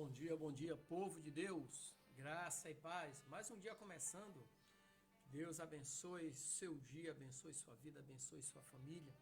Bom dia, povo de Deus, graça e paz. Mais um dia começando. Que Deus abençoe seu dia, abençoe sua vida, abençoe sua família.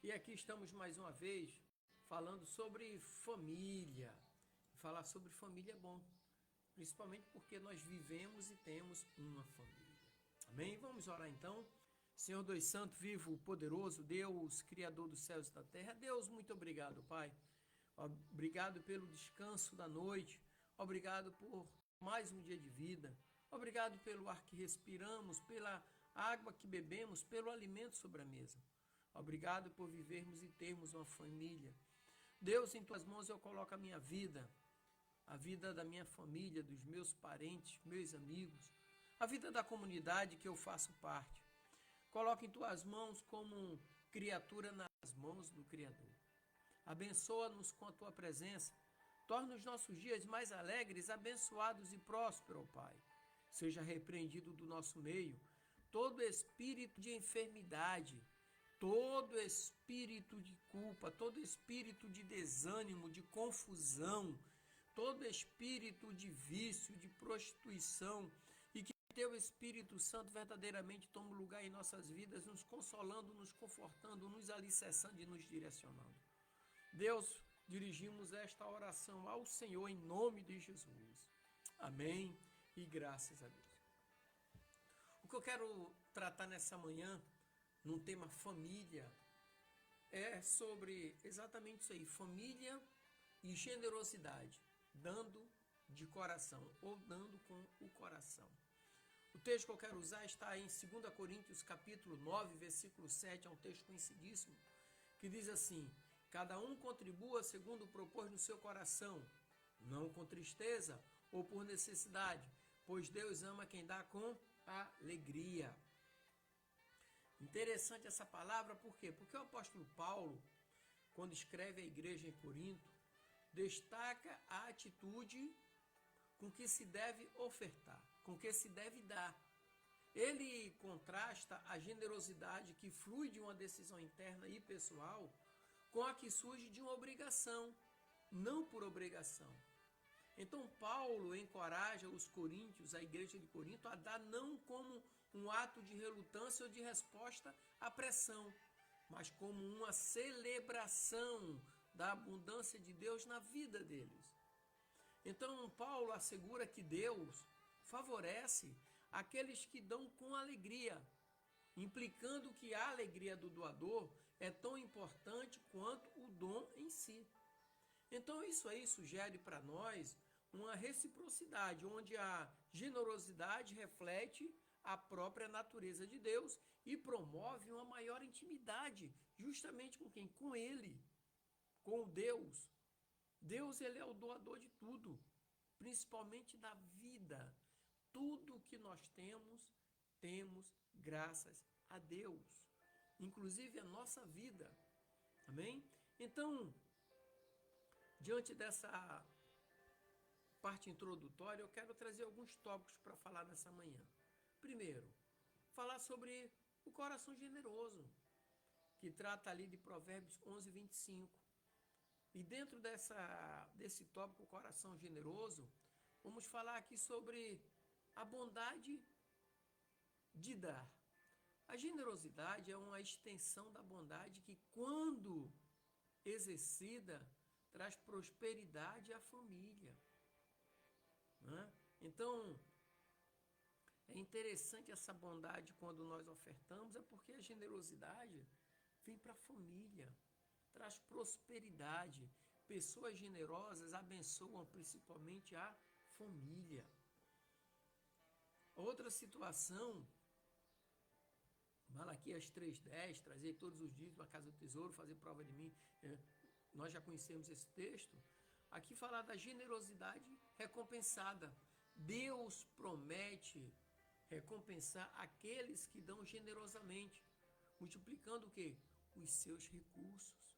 E aqui estamos mais uma vez falando sobre família. Falar sobre família é bom, principalmente porque nós vivemos e temos uma família. Amém? Vamos orar então. Senhor Deus Santo, vivo, poderoso, Deus, Criador dos céus e da terra. Deus, muito obrigado, Pai. Obrigado pelo descanso da noite. Obrigado por mais um dia de vida. Obrigado pelo ar que respiramos, pela água que bebemos, pelo alimento sobre a mesa. Obrigado por vivermos e termos uma família. Deus, em tuas mãos eu coloco a minha vida, a vida da minha família, dos meus parentes, meus amigos, a vida da comunidade que eu faço parte. Coloco em tuas mãos como criatura nas mãos do Criador. Abençoa-nos com a tua presença. Torna os nossos dias mais alegres, abençoados e prósperos, Pai. Seja repreendido do nosso meio todo espírito de enfermidade, todo espírito de culpa, todo espírito de desânimo, de confusão, todo espírito de vício, de prostituição, e que teu Espírito Santo verdadeiramente tome lugar em nossas vidas, nos consolando, nos confortando, nos alicerçando e nos direcionando. Deus, dirigimos esta oração ao Senhor em nome de Jesus. Amém e graças a Deus. O que eu quero tratar nessa manhã, num tema família, é sobre exatamente isso aí, família e generosidade, dando de coração ou dando com o coração. O texto que eu quero usar está em 2 Coríntios capítulo 9, versículo 7, é um texto conhecidíssimo, que diz assim: cada um contribua segundo propôs no seu coração, não com tristeza ou por necessidade, pois Deus ama quem dá com alegria. Interessante essa palavra, por quê? Porque o apóstolo Paulo, quando escreve à igreja em Corinto, destaca a atitude com que se deve ofertar, com que se deve dar. Ele contrasta a generosidade que flui de uma decisão interna e pessoal com a que surge de uma obrigação, não por obrigação. Então Paulo encoraja os coríntios, a igreja de Corinto, a dar não como um ato de relutância ou de resposta à pressão, mas como uma celebração da abundância de Deus na vida deles. Então Paulo assegura que Deus favorece aqueles que dão com alegria, implicando que a alegria do doador é tão importante quanto o dom em si. Então isso aí sugere para nós uma reciprocidade, onde a generosidade reflete a própria natureza de Deus e promove uma maior intimidade, justamente com quem? Com Ele, com Deus. Deus, ele é o doador de tudo, principalmente da vida. Tudo que nós temos graças a Deus, inclusive a nossa vida. Amém? Então, diante dessa parte introdutória, eu quero trazer alguns tópicos para falar nessa manhã. Primeiro, falar sobre o coração generoso, que trata ali de Provérbios 11, 25. E dentro desse tópico, coração generoso, vamos falar aqui sobre a bondade de dar. A generosidade é uma extensão da bondade que, quando exercida, traz prosperidade à família. Né? Então, é interessante essa bondade quando nós ofertamos, é porque a generosidade vem para a família, traz prosperidade. Pessoas generosas abençoam principalmente a família. Outra situação, Malaquias 3,10, trazer todos os dias para a casa do tesouro, fazer prova de mim. Nós já conhecemos esse texto. Aqui fala da generosidade recompensada. Deus promete recompensar aqueles que dão generosamente, multiplicando o quê? Os seus recursos.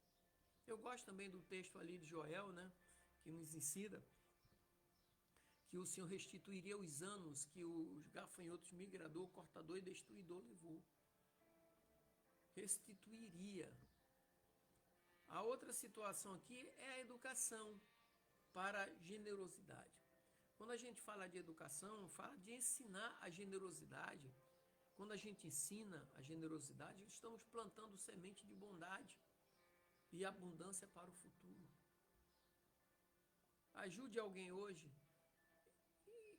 Eu gosto também do texto ali de Joel, né, que nos ensina que o Senhor restituiria os anos que os gafanhotos, migrador, cortador e destruidor levou. Restituiria. A outra situação aqui é a educação. para a generosidade. Quando a gente fala de educação, fala de ensinar a generosidade. Quando a gente ensina a generosidade, estamos plantando semente de bondade e abundância para o futuro. Ajude alguém hoje, e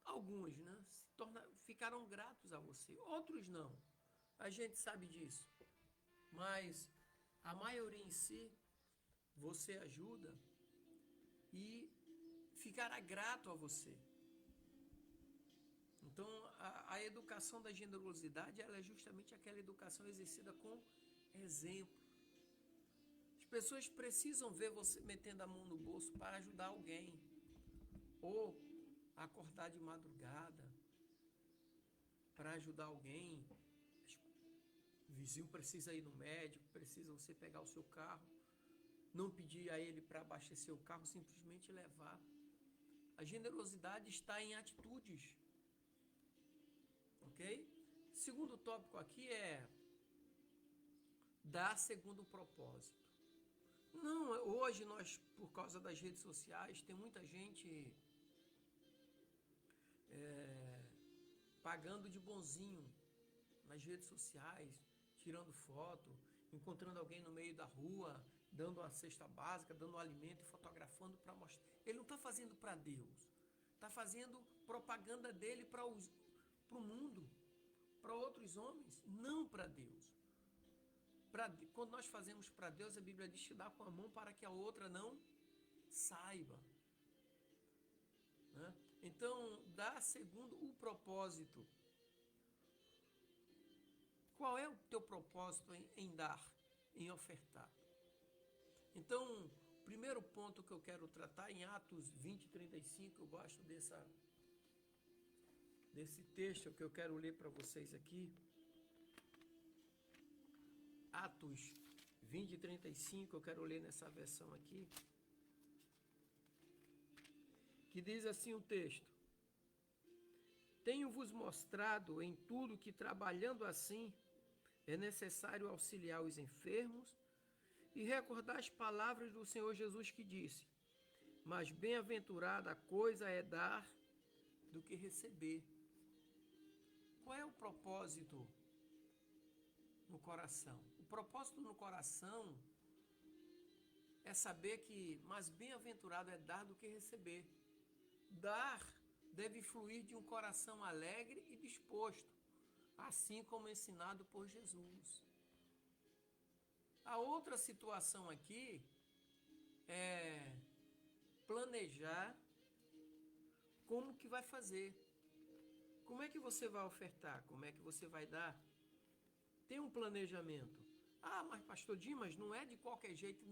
alguns, né, ficaram gratos a você, outros não. A gente sabe disso. Mas a maioria em si, você ajuda e ficará grato a você. Então, a educação da generosidade, ela é justamente aquela educação exercida com exemplo. As pessoas precisam ver você metendo a mão no bolso para ajudar alguém. Ou acordar de madrugada para ajudar alguém. O vizinho precisa ir no médico, precisa você pegar o seu carro. Não pedir a ele para abastecer o carro, simplesmente levar. A generosidade está em atitudes. Ok? Segundo tópico aqui é dar segundo o propósito. Não, hoje nós, por causa das redes sociais, tem muita gente pagando de bonzinho nas redes sociais, tirando foto, encontrando alguém no meio da rua, dando uma cesta básica, dando um alimento e fotografando para mostrar. Ele não está fazendo para Deus, está fazendo propaganda dele para o mundo, para outros homens, não para Deus. Quando nós fazemos para Deus, a Bíblia diz que dá com a mão para que a outra não saiba. Né? Então, dá segundo o propósito. Qual é o teu propósito em dar, em ofertar? Então, o primeiro ponto que eu quero tratar em Atos 20:35, eu gosto desse texto que eu quero ler para vocês aqui. Atos 20:35, eu quero ler nessa versão aqui, que diz assim o texto: tenho-vos mostrado em tudo que, trabalhando assim, é necessário auxiliar os enfermos e recordar as palavras do Senhor Jesus que disse: mas bem-aventurada a coisa é dar do que receber. Qual é o propósito no coração? O propósito no coração é saber que mais bem-aventurado é dar do que receber. Dar deve fluir de um coração alegre e disposto, assim como ensinado por Jesus. A outra situação aqui é planejar como que vai fazer. Como é que você vai ofertar? Como é que você vai dar? Tem um planejamento. Ah, mas pastor Dimas, não é de qualquer jeito.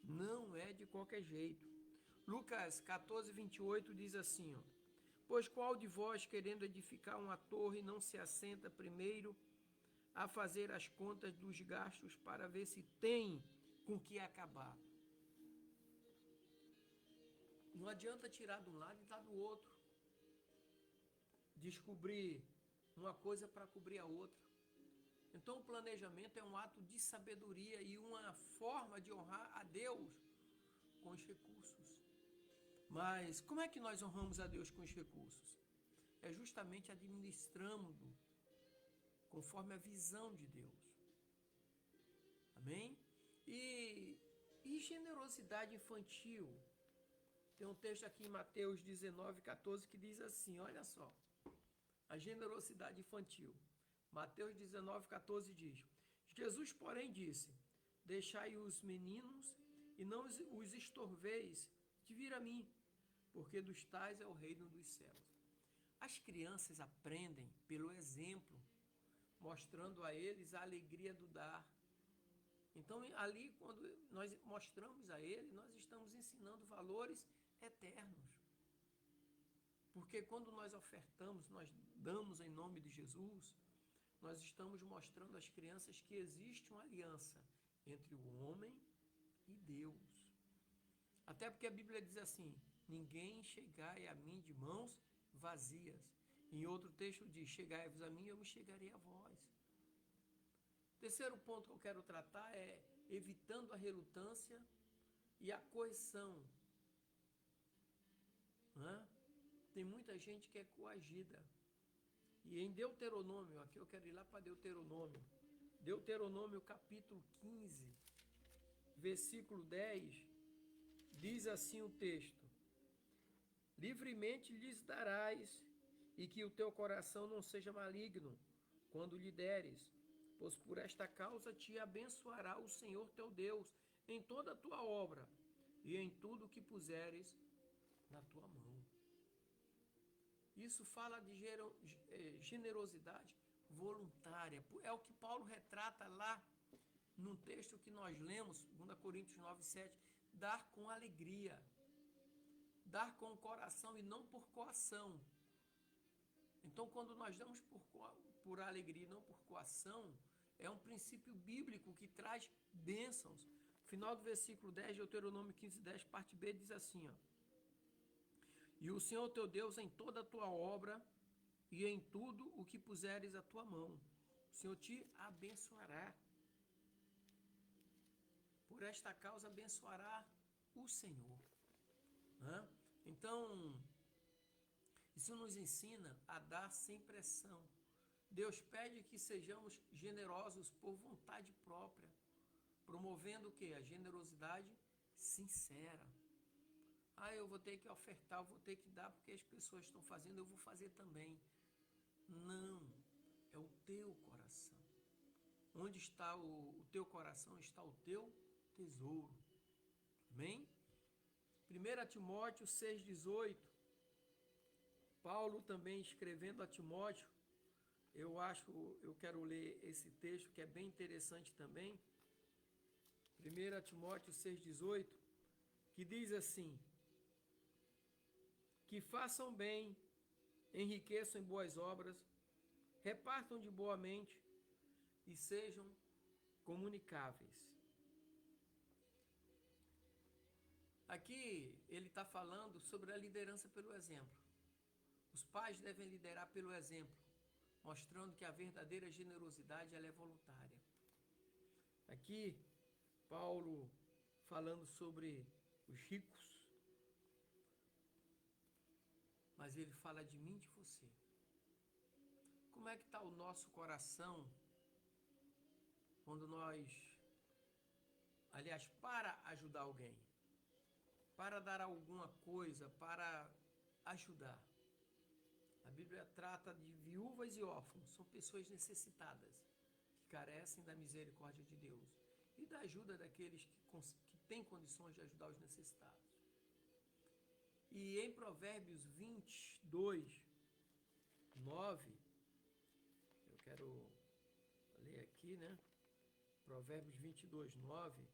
Não é de qualquer jeito. Lucas 14:28 diz assim, ó: pois qual de vós, querendo edificar uma torre, não se assenta primeiro a fazer as contas dos gastos para ver se tem com que acabar? Não adianta tirar de um lado e dar do outro. Descobrir uma coisa para cobrir a outra. Então o planejamento é um ato de sabedoria e uma forma de honrar a Deus com os recursos. Mas como é que nós honramos a Deus com os recursos? É justamente administrando conforme a visão de Deus. Amém? E generosidade infantil. Tem um texto aqui em Mateus 19:14 que diz assim, olha só. A generosidade infantil. Mateus 19:14 diz: Jesus, porém, disse: deixai os meninos e não os estorveis de vir a mim, porque dos tais é o reino dos céus. As crianças aprendem pelo exemplo, mostrando a eles a alegria do dar. Então, ali, quando nós mostramos a ele, nós estamos ensinando valores eternos. Porque quando nós ofertamos, nós damos em nome de Jesus, nós estamos mostrando às crianças que existe uma aliança entre o homem e Deus. Até porque a Bíblia diz assim: ninguém chegai a mim de mãos vazias. Em outro texto diz: chegai-vos a mim e eu me chegarei a vós. Terceiro ponto que eu quero tratar é evitando a relutância e a coerção. Tem muita gente que é coagida. E em Deuteronômio, aqui eu quero ir lá para Deuteronômio. Deuteronômio capítulo 15, versículo 10, diz assim o texto: livremente lhes darás, e que o teu coração não seja maligno quando lhe deres, pois por esta causa te abençoará o Senhor teu Deus em toda a tua obra e em tudo que puseres na tua mão. Isso fala de generosidade voluntária. É o que Paulo retrata lá num texto que nós lemos, 2 Coríntios 9, 7, dar com alegria, dar com o coração e não por coação. Então, quando nós damos por alegria e não por coação, é um princípio bíblico que traz bênçãos. Final do versículo 10 de Deuteronômio 15, 10, parte B, diz assim, ó: e o Senhor teu Deus em toda a tua obra e em tudo o que puseres a tua mão, o Senhor te abençoará. Por esta causa abençoará o Senhor. Então, isso nos ensina a dar sem pressão. Deus pede que sejamos generosos por vontade própria, promovendo o quê? A generosidade sincera. Eu vou ter que ofertar, eu vou ter que dar porque as pessoas estão fazendo, eu vou fazer também. Não, é o teu coração. Onde está o teu coração, está o teu tesouro. Amém? 1 Timóteo 6,18, Paulo também escrevendo a Timóteo, eu quero ler esse texto que é bem interessante também. 1 Timóteo 6,18, que diz assim: que façam bem, enriqueçam em boas obras, repartam de boa mente e sejam comunicáveis. Aqui ele está falando sobre a liderança pelo exemplo. Os pais devem liderar pelo exemplo, mostrando que a verdadeira generosidade ela é voluntária. Aqui, Paulo falando sobre os ricos, mas ele fala de mim e de você. Como é que está o nosso coração quando para ajudar alguém, para dar alguma coisa, para ajudar? A Bíblia trata de viúvas e órfãos, são pessoas necessitadas, que carecem da misericórdia de Deus e da ajuda daqueles que têm condições de ajudar os necessitados. E em Provérbios 22, 9, eu quero ler aqui, né? Provérbios 22, 9,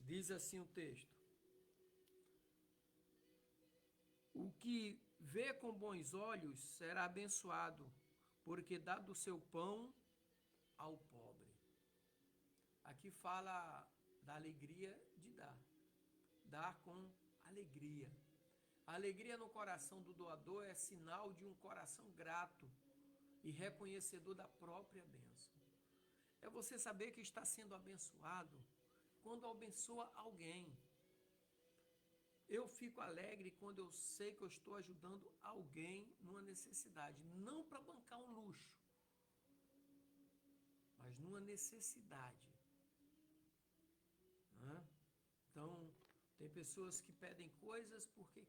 diz assim o texto: o que vê com bons olhos será abençoado, porque dá do seu pão ao pobre. Aqui fala da alegria de dar com alegria. A alegria no coração do doador é sinal de um coração grato e reconhecedor da própria bênção. É você saber que está sendo abençoado quando abençoa alguém. Eu fico alegre quando eu sei que eu estou ajudando alguém numa necessidade, não para bancar um luxo, mas numa necessidade. Então, tem pessoas que pedem coisas porque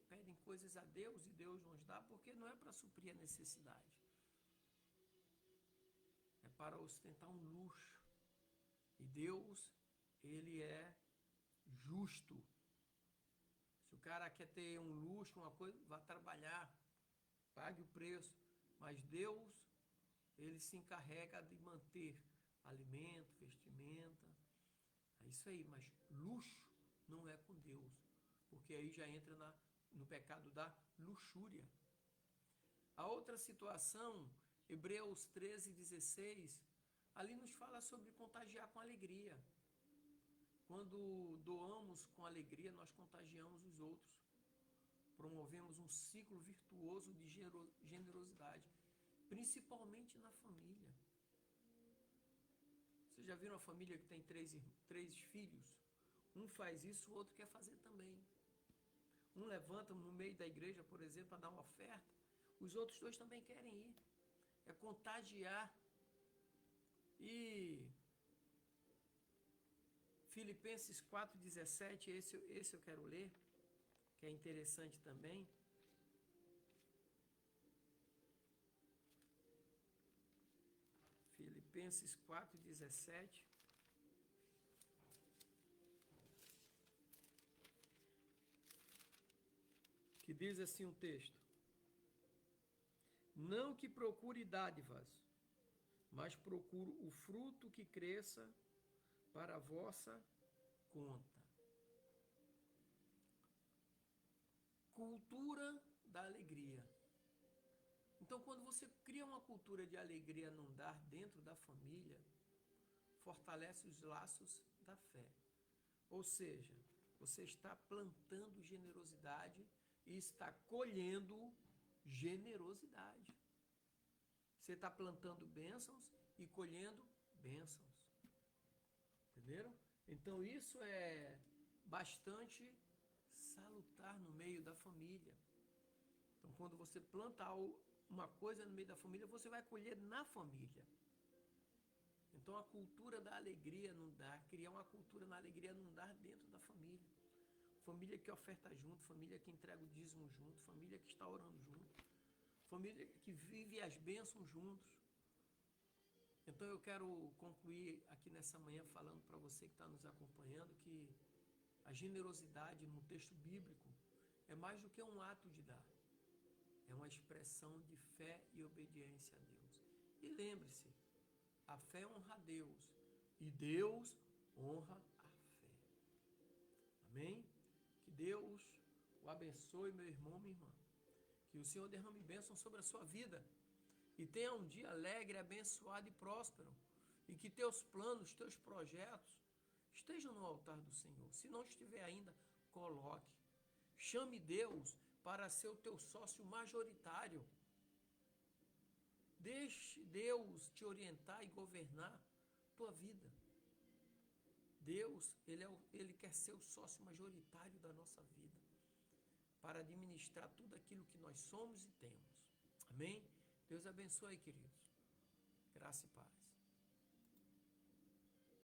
pedem coisas a Deus e Deus nos dá porque não é para suprir a necessidade. É para ostentar um luxo. E Deus, ele é justo. Se o cara quer ter um luxo, uma coisa, vá trabalhar, pague o preço. Mas Deus, ele se encarrega de manter alimento, vestimenta. É isso aí, mas luxo não é com Deus, porque aí já entra no pecado da luxúria. A outra situação, Hebreus 13, 16, ali nos fala sobre contagiar com alegria. Quando doamos com alegria, nós contagiamos os outros. Promovemos um ciclo virtuoso de generosidade, principalmente na família. Vocês já viram uma família que tem três filhos? Um faz isso, o outro quer fazer também. Um levanta no meio da igreja, por exemplo, para dar uma oferta. Os outros dois também querem ir. É contagiar. E Filipenses 4,17, esse eu quero ler, que é interessante também. Filipenses 4,17. Que diz assim um texto: não que procure dádivas, mas procuro o fruto que cresça para a vossa conta. Cultura da alegria. Então, quando você cria uma cultura de alegria num dar dentro da família, fortalece os laços da fé. Ou seja, você está plantando generosidade e está colhendo generosidade. Você está plantando bênçãos e colhendo bênçãos. Entenderam? Então isso é bastante salutar no meio da família. Então quando você planta uma coisa no meio da família, você vai colher na família. Então a cultura da alegria não dá, criar uma cultura na alegria não dá dentro da família. Família que oferta junto, família que entrega o dízimo junto, família que está orando junto, família que vive as bênçãos juntos. Então eu quero concluir aqui nessa manhã falando para você que está nos acompanhando que a generosidade no texto bíblico é mais do que um ato de dar. É uma expressão de fé e obediência a Deus. E lembre-se, a fé honra a Deus e Deus honra a fé. Amém? Que Deus o abençoe, meu irmão, minha irmã. Que o Senhor derrame bênção sobre a sua vida. E tenha um dia alegre, abençoado e próspero. E que teus planos, teus projetos estejam no altar do Senhor. Se não estiver ainda, coloque. Chame Deus para ser o teu sócio majoritário. Deixe Deus te orientar e governar tua vida. Deus, Ele quer ser o sócio majoritário da nossa vida, para administrar tudo aquilo que nós somos e temos. Amém? Deus abençoe, queridos. Graça e paz.